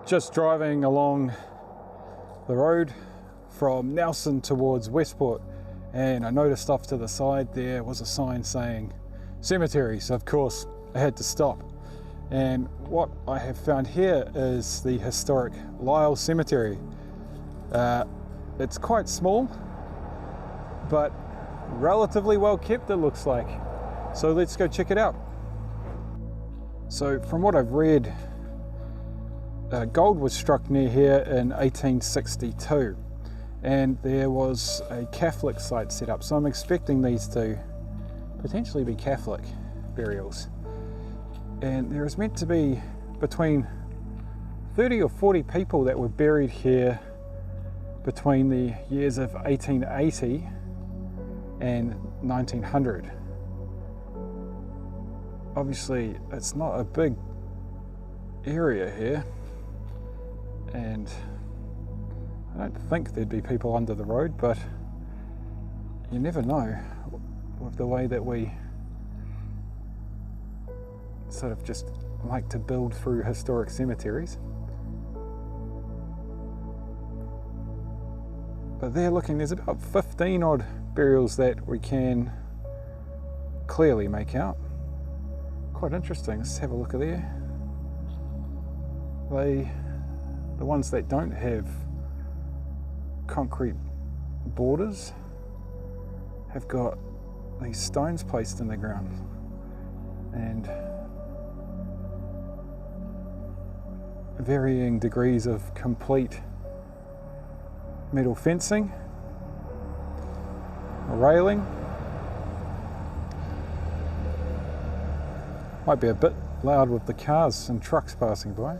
Just driving along the road from Nelson towards Westport, and I noticed off to the side there was a sign saying cemeteries. Of course, I had to stop. And what I have found here is the historic Lyell Cemetery. It's quite small, but relatively well kept, it looks like. So let's go check it out. So from what I've read, gold was struck near here in 1862, and there was a Catholic site set up. So I'm expecting these to potentially be Catholic burials. And there is meant to be between 30 or 40 people that were buried here between the years of 1880 and 1900. Obviously, it's not a big area here, and I don't think there'd be people under the road, but you never know with the way that we sort of just like to build through historic cemeteries. But there, looking, there's about 15 odd burials that we can clearly make out. Quite interesting. Let's have a look at there. The ones that don't have concrete borders have got these stones placed in the ground, and varying degrees of complete metal fencing, a railing. Might be a bit loud with the cars and trucks passing by.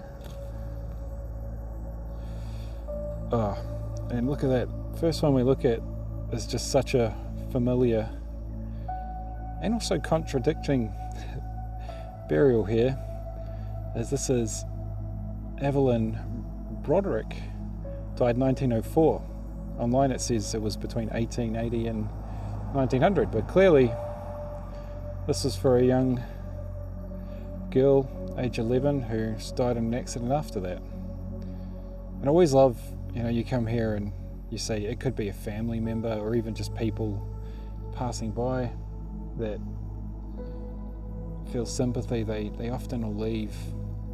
And look at that. First one we look at is just such a familiar and also contradicting burial here, as this is Evelyn Broderick, died 1904. Online it says it was between 1880 and 1900, but clearly this is for a young girl, age 11, who died in an accident after that. And I always love, you come here and you say it could be a family member or even just people passing by that feel sympathy. They often will leave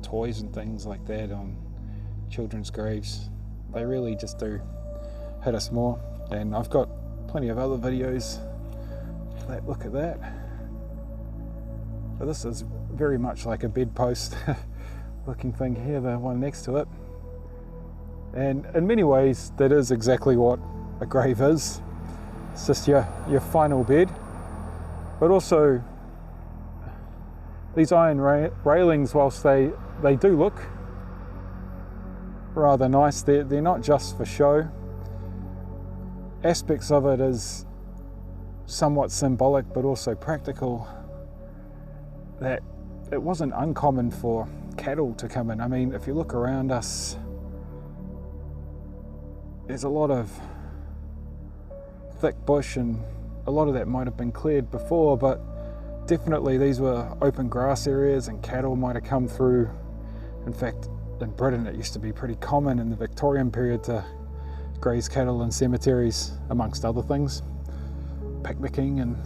toys and things like that on children's graves. They really just do hit us more, and I've got plenty of other videos that look at that. But this is very much like a bedpost looking thing here, the one next to it. And in many ways, that is exactly what a grave is. It's just your final bed. But also, these iron railings, whilst they do look rather nice, they're not just for show. Aspects of it is somewhat symbolic, but also practical, that it wasn't uncommon for cattle to come in. I mean, if you look around us, there's a lot of thick bush, and a lot of that might have been cleared before, but definitely these were open grass areas and cattle might have come through. In fact, in Britain it used to be pretty common in the Victorian period to graze cattle in cemeteries, amongst other things, picnicking and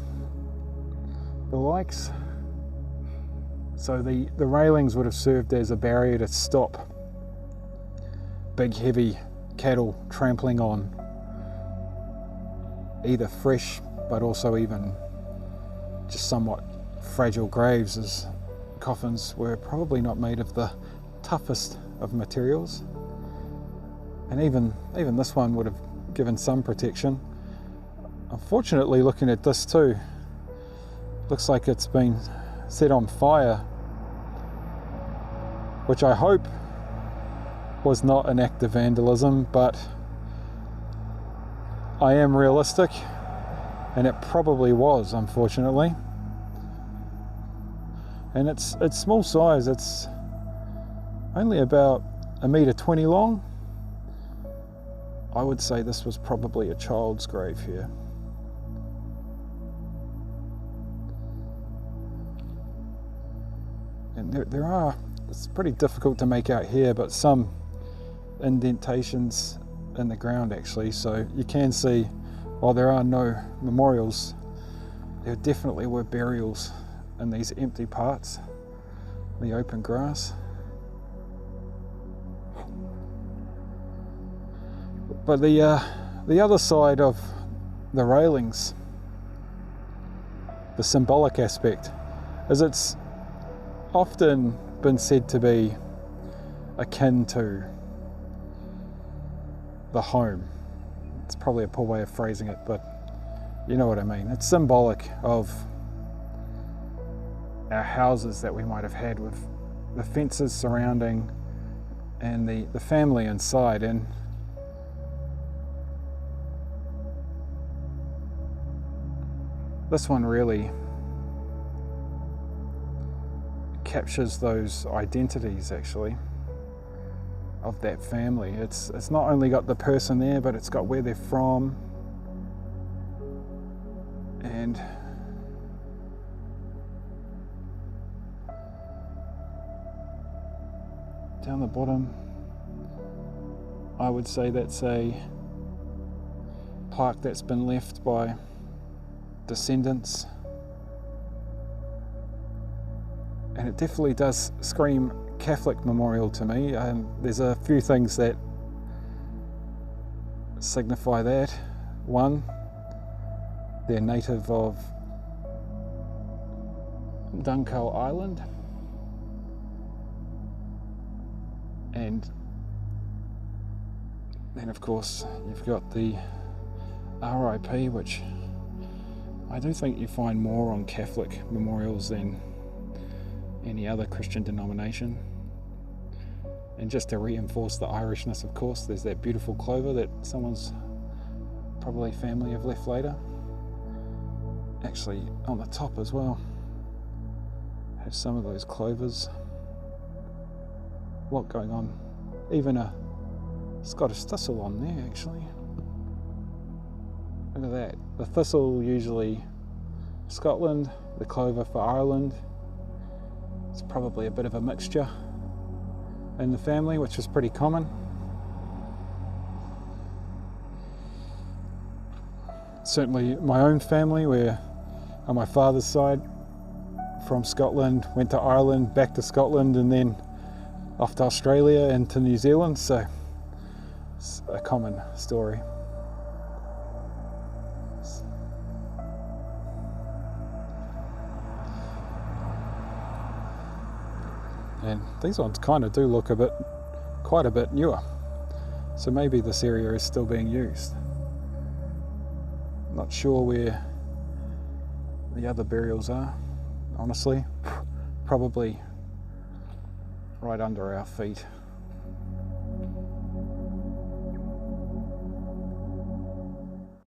the likes. So the railings would have served as a barrier to stop big heavy cattle trampling on either fresh but also even just somewhat fragile graves, as coffins were probably not made of the toughest of materials. And even this one would have given some protection. Unfortunately, looking at this too, looks like it's been set on fire, which I hope was not an act of vandalism, but I am realistic, and it probably was, unfortunately. And it's small size. It's only about 1.20 meters long. I would say this was probably a child's grave here. And there are, it's pretty difficult to make out here, but some indentations in the ground actually, so you can see while there are no memorials, there definitely were burials in these empty parts, the open grass. But the other side of the railings, the symbolic aspect, is it's often been said to be akin to the home. It's probably a poor way of phrasing it, but you know what I mean. It's symbolic of our houses that we might have had, with the fences surrounding and the family inside. And this one really captures those identities actually of that family. It's not only got the person there, but it's got where they're from, and down the bottom I would say that's a plaque that's been left by descendants, and it definitely does scream Catholic memorial to me. There's a few things that signify that. One, they're native of Dunkeld Island, and then of course you've got the RIP, which I do think you find more on Catholic memorials than any other Christian denomination. And just to reinforce the Irishness, of course, there's that beautiful clover that someone's probably family have left later. Actually, on the top as well, have some of those clovers. A lot going on. Even a Scottish thistle on there, actually. Look at that. The thistle usually Scotland, the clover for Ireland. It's probably a bit of a mixture in the family, which is pretty common. Certainly my own family, where on my father's side, from Scotland, went to Ireland, back to Scotland, and then off to Australia and to New Zealand, so it's a common story. And these ones kind of do look quite a bit newer, so maybe this area is still being used. Not sure where the other burials are, honestly. Probably right under our feet.